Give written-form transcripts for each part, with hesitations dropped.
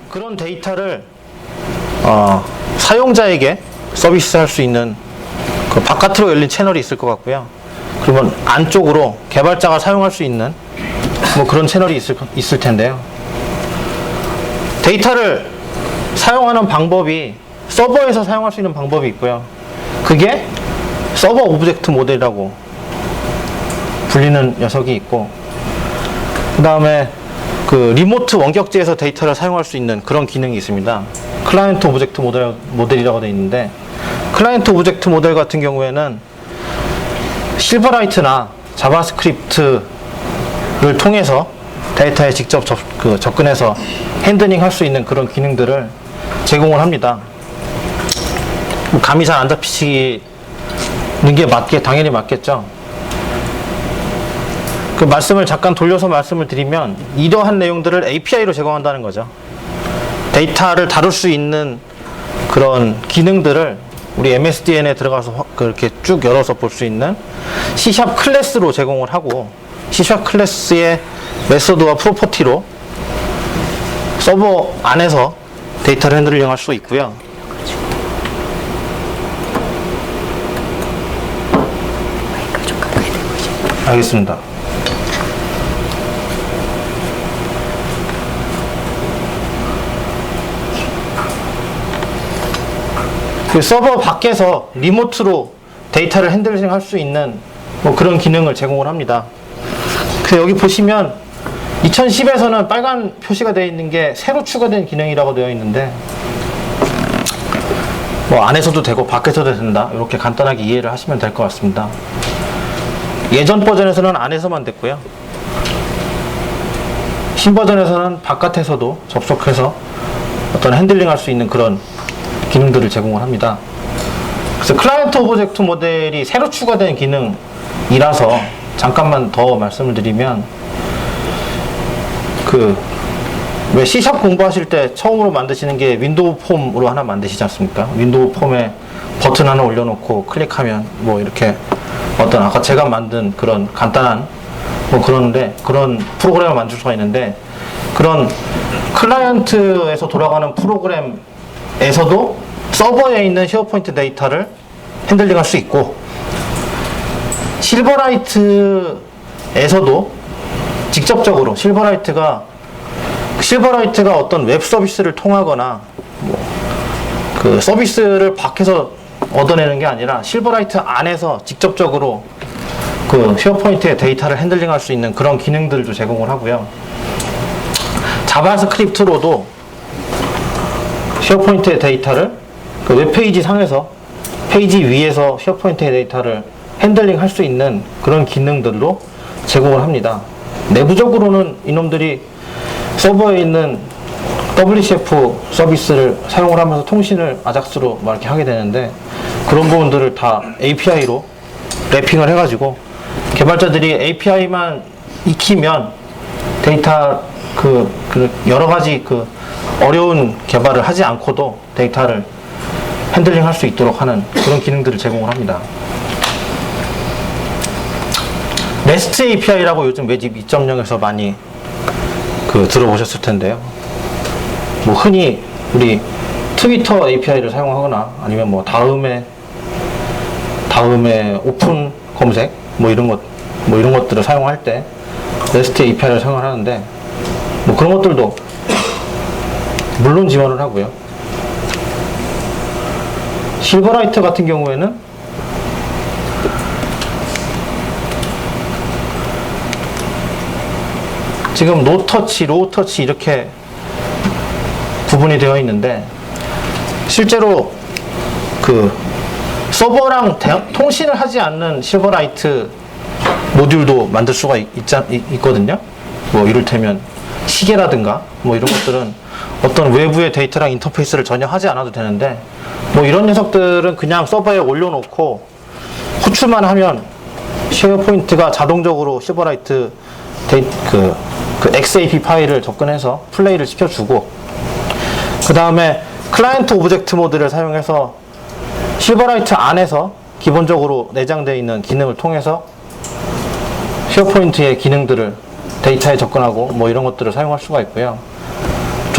그런 데이터를 사용자에게 서비스할 수 있는 그 바깥으로 열린 채널이 있을 것 같고요. 그러면 안쪽으로 개발자가 사용할 수 있는 뭐 그런 채널이 있을 텐데요. 데이터를 사용하는 방법이 서버에서 사용할 수 있는 방법이 있고요. 그게 서버 오브젝트 모델이라고 불리는 녀석이 있고, 그 다음에 그 리모트 원격지에서 데이터를 사용할 수 있는 그런 기능이 있습니다. 클라이언트 오브젝트 모델이라고 되어 있는데, 클라이언트 오브젝트 모델 같은 경우에는 실버라이트나 자바스크립트를 통해서 데이터에 직접 접근해서 핸들링 할 수 있는 그런 기능들을 제공을 합니다. 감이 잘 안 잡히시는 게 당연히 맞겠죠. 그 말씀을 잠깐 돌려서 말씀을 드리면, 이러한 내용들을 API로 제공한다는 거죠. 데이터를 다룰 수 있는 그런 기능들을 우리 MSDN에 들어가서 그렇게 쭉 열어서 볼 수 있는 C# 클래스로 제공을 하고, C# 클래스의 메소드와 프로퍼티로 서버 안에서 데이터를 핸들링 할 수 있고요. 알겠습니다. 그 서버 밖에서 리모트로 데이터를 핸들링 할 수 있는 뭐 그런 기능을 제공을 합니다. 그래서 여기 보시면 2010에서는 빨간 표시가 되어 있는 게 새로 추가된 기능이라고 되어 있는데, 뭐 안에서도 되고 밖에서도 된다, 이렇게 간단하게 이해를 하시면 될 것 같습니다. 예전 버전에서는 안에서만 됐고요. 신 버전에서는 바깥에서도 접속해서 어떤 핸들링 할 수 있는 그런 기능들을 제공을 합니다. 그래서 클라이언트 오브젝트 모델이 새로 추가된 기능이라서 잠깐만 더 말씀을 드리면, 왜 C# 공부하실 때 처음으로 만드시는 게 윈도우 폼으로 하나 만드시지 않습니까? 윈도우 폼에 버튼 하나 올려놓고 클릭하면 뭐 이렇게 어떤 아까 제가 만든 그런 간단한 뭐 그런 프로그램을 만들 수가 있는데, 그런 클라이언트에서 돌아가는 프로그램에서도 서버에 있는 쉐어포인트 데이터를 핸들링 할 수 있고, 실버라이트에서도 직접적으로 실버라이트가 어떤 웹 서비스를 통하거나 뭐 그 서비스를 밖에서 얻어내는 게 아니라 실버라이트 안에서 직접적으로 그 쉐어포인트의 데이터를 핸들링 할 수 있는 그런 기능들도 제공을 하고요. 자바스크립트로도 쉐어포인트의 데이터를 그 웹페이지 상에서 페이지 위에서 쉐어포인트의 데이터를 핸들링 할 수 있는 그런 기능들로 제공을 합니다. 내부적으로는 이놈들이 서버에 있는 WCF 서비스를 사용을 하면서 통신을 아작스로 막 이렇게 하게 되는데, 그런 부분들을 다 API로 랩핑을 해가지고 개발자들이 API만 익히면 데이터 여러 가지 어려운 개발을 하지 않고도 데이터를 핸들링 할 수 있도록 하는 그런 기능들을 제공을 합니다. REST API라고 요즘 웹 2.0에서 많이 들어보셨을 텐데요. 뭐 흔히 우리 트위터 API를 사용하거나 아니면 뭐 다음에 오픈 검색 뭐 이런 것들을 사용할 때 REST API를 사용을 하는데, 뭐 그런 것들도 물론 지원을 하고요. 실버라이트 같은 경우에는 지금 노터치, 로우터치 이렇게 구분이 되어 있는데, 실제로 서버랑 통신을 하지 않는 실버라이트 모듈도 만들 수가 있거든요. 뭐 이를테면 시계라든가 뭐 이런 것들은 어떤 외부의 데이터랑 인터페이스를 전혀 하지 않아도 되는데, 뭐 이런 녀석들은 그냥 서버에 올려놓고 호출만 하면 쉐어포인트가 자동적으로 실버라이트 XAP 파일을 접근해서 플레이를 시켜주고, 그 다음에 클라이언트 오브젝트 모드를 사용해서 실버라이트 안에서 기본적으로 내장되어 있는 기능을 통해서 쉐어포인트의 기능들을 데이터에 접근하고 뭐 이런 것들을 사용할 수가 있고요.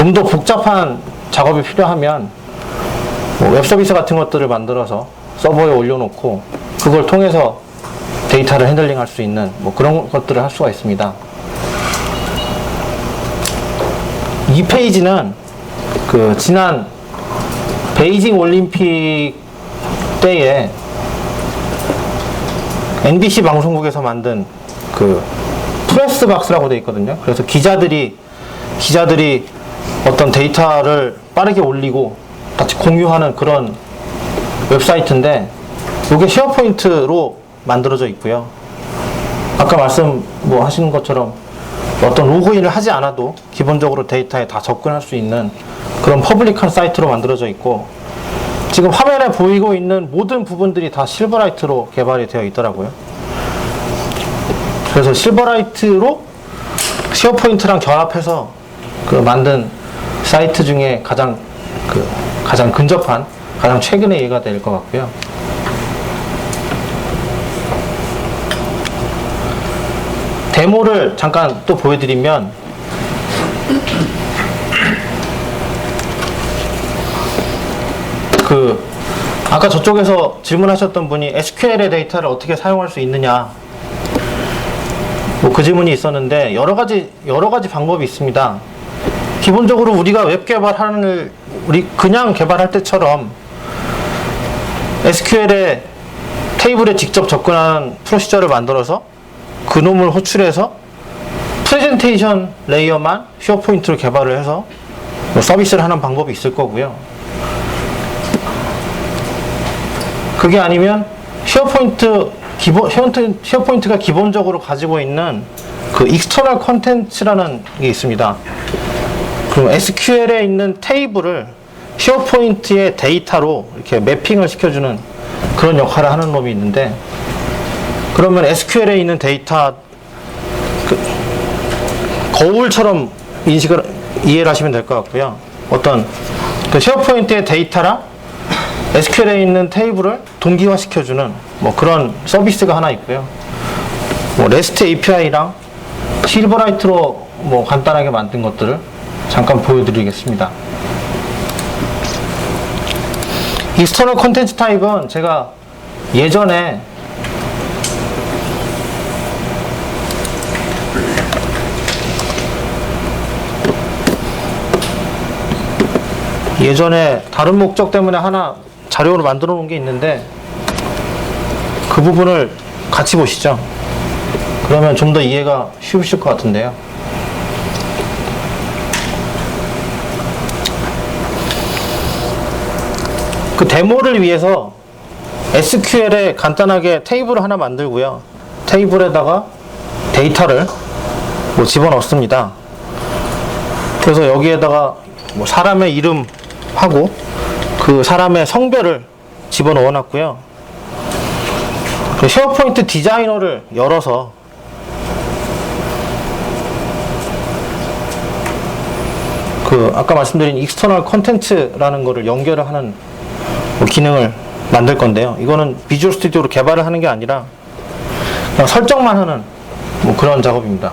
좀 더 복잡한 작업이 필요하면 뭐 웹 서비스 같은 것들을 만들어서 서버에 올려놓고 그걸 통해서 데이터를 핸들링할 수 있는 뭐 그런 것들을 할 수가 있습니다. 이 페이지는 그 지난 베이징 올림픽 때에 NBC 방송국에서 만든 그 프레스 박스라고 되어 있거든요. 그래서 기자들이 어떤 데이터를 빠르게 올리고 같이 공유하는 그런 웹사이트인데 이게 쉐어포인트로 만들어져 있고요. 아까 말씀 뭐 하시는 것처럼 어떤 로그인을 하지 않아도 기본적으로 데이터에 다 접근할 수 있는 그런 퍼블릭한 사이트로 만들어져 있고, 지금 화면에 보이고 있는 모든 부분들이 다 실버라이트로 개발이 되어 있더라고요. 그래서 실버라이트로 쉐어포인트랑 결합해서 그 만든 사이트 중에 가장 근접한, 가장 최근의 예가 될 것 같고요. 데모를 잠깐 또 보여드리면, 아까 저쪽에서 질문하셨던 분이 SQL의 데이터를 어떻게 사용할 수 있느냐, 뭐 그 질문이 있었는데, 여러 가지 방법이 있습니다. 기본적으로 우리가 웹 개발하는, 우리 그냥 개발할 때처럼 SQL의 테이블에 직접 접근하는 프로시저를 만들어서 그놈을 호출해서 프레젠테이션 레이어만 쉐어포인트로 개발을 해서 뭐 서비스를 하는 방법이 있을 거고요. 그게 아니면 쉐어포인트가 기본적으로 가지고 있는 그 익스터널 컨텐츠라는 게 있습니다. 그럼 SQL에 있는 테이블을 쉐어포인트의 데이터로 이렇게 매핑을 시켜주는 그런 역할을 하는 놈이 있는데, 그러면 SQL에 있는 데이터 거울처럼 이해를 하시면 될 것 같고요. 어떤 그 쉐어포인트의 데이터랑 SQL에 있는 테이블을 동기화시켜주는 뭐 그런 서비스가 하나 있고요. 뭐 REST API랑 실버라이트로 뭐 간단하게 만든 것들을 잠깐 보여드리겠습니다. 익스터널 콘텐츠 타입은 제가 예전에 다른 목적 때문에 하나 자료로 만들어 놓은 게 있는데, 그 부분을 같이 보시죠. 그러면 좀 더 이해가 쉬우실 것 같은데요. 그 데모를 위해서 SQL에 간단하게 테이블을 하나 만들고요. 테이블에다가 데이터를 뭐 집어넣습니다. 그래서 여기에다가 뭐 사람의 이름하고 그 사람의 성별을 집어넣어 놨고요. 그 쉐어포인트 디자이너를 열어서 그 아까 말씀드린 익스터널 컨텐츠라는 거를 연결을 하는 뭐 기능을 만들 건데요. 이거는 비주얼 스튜디오로 개발을 하는 게 아니라 그냥 설정만 하는 뭐 그런 작업입니다.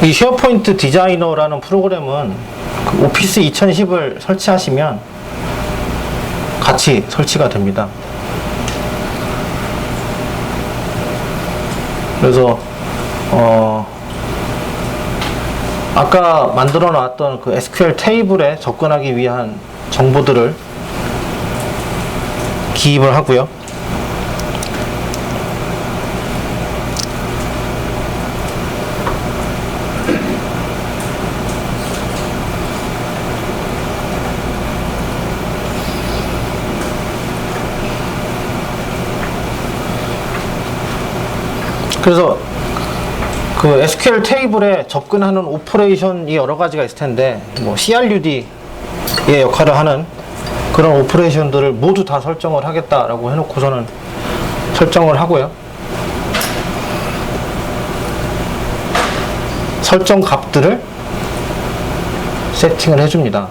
이 쉐어포인트 디자이너라는 프로그램은 그 오피스 2010을 설치하시면 같이 설치가 됩니다. 그래서 아까 만들어 놨던 그 SQL 테이블에 접근하기 위한 정보들을 기입을 하고요. 그래서 그 SQL 테이블에 접근하는 오퍼레이션이 여러 가지가 있을 텐데, 뭐 CRUD의 역할을 하는 그런 오퍼레이션들을 모두 다 설정을 하겠다라고 해놓고서는 설정을 하고요. 설정 값들을 세팅을 해줍니다.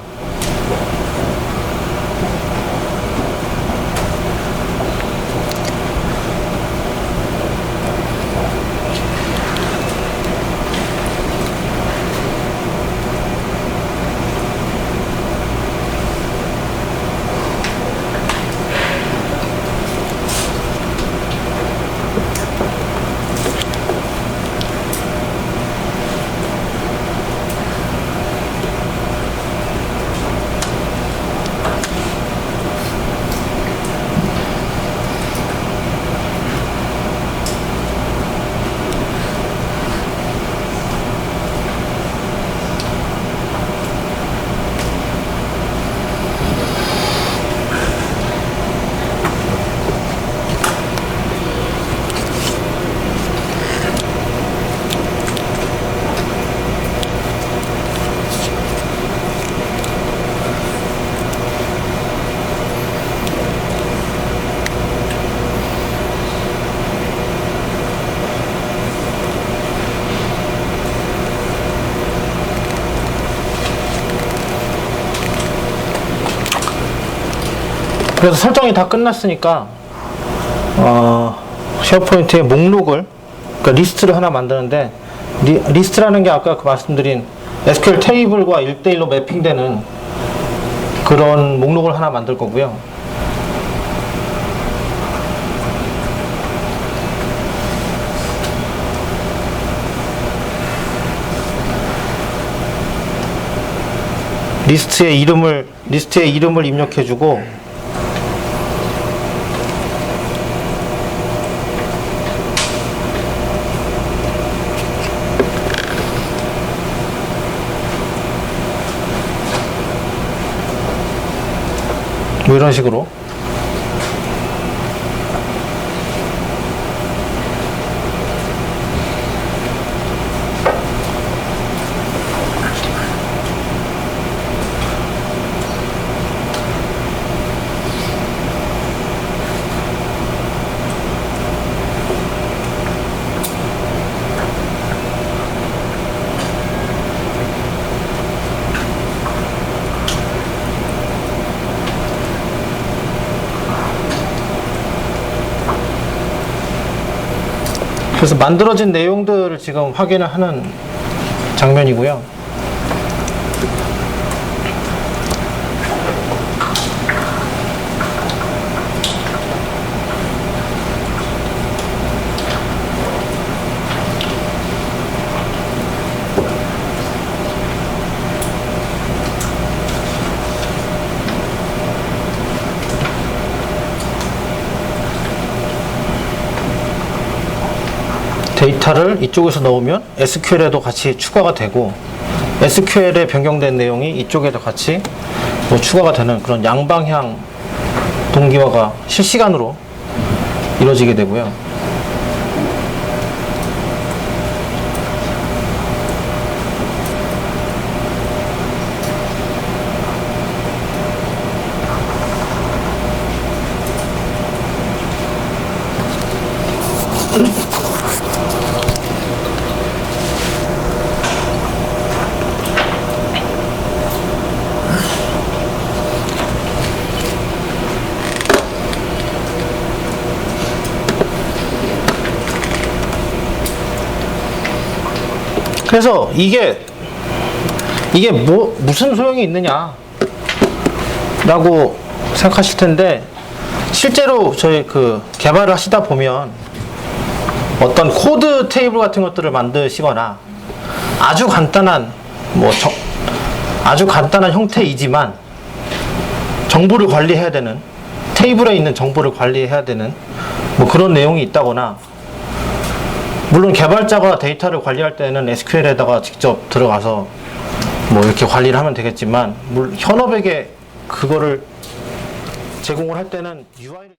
그래서 설정이 다 끝났으니까 쉐어포인트의 목록을, 그러니까 리스트를 하나 만드는데, 리스트라는 게 아까 말씀드린 SQL 테이블과 1대1로 매핑되는 그런 목록을 하나 만들 거고요. 리스트의 이름을 입력해주고, 뭐 이런 식으로 그래서 만들어진 내용들을 지금 확인을 하는 장면이고요. 데이터를 이쪽에서 넣으면 SQL에도 같이 추가가 되고, SQL에 변경된 내용이 이쪽에도 같이 추가가 되는 그런 양방향 동기화가 실시간으로 이루어지게 되고요. 그래서 이게 무슨 소용이 있느냐 라고 생각하실 텐데, 실제로 저희 개발을 하시다 보면 어떤 코드 테이블 같은 것들을 만드시거나 아주 간단한 형태이지만 정보를 관리해야 되는, 테이블에 있는 정보를 관리해야 되는 그런 내용이 있다거나, 물론 개발자가 데이터를 관리할 때는 SQL에다가 직접 들어가서 이렇게 관리를 하면 되겠지만, 현업에게 그거를 제공을 할 때는 UI를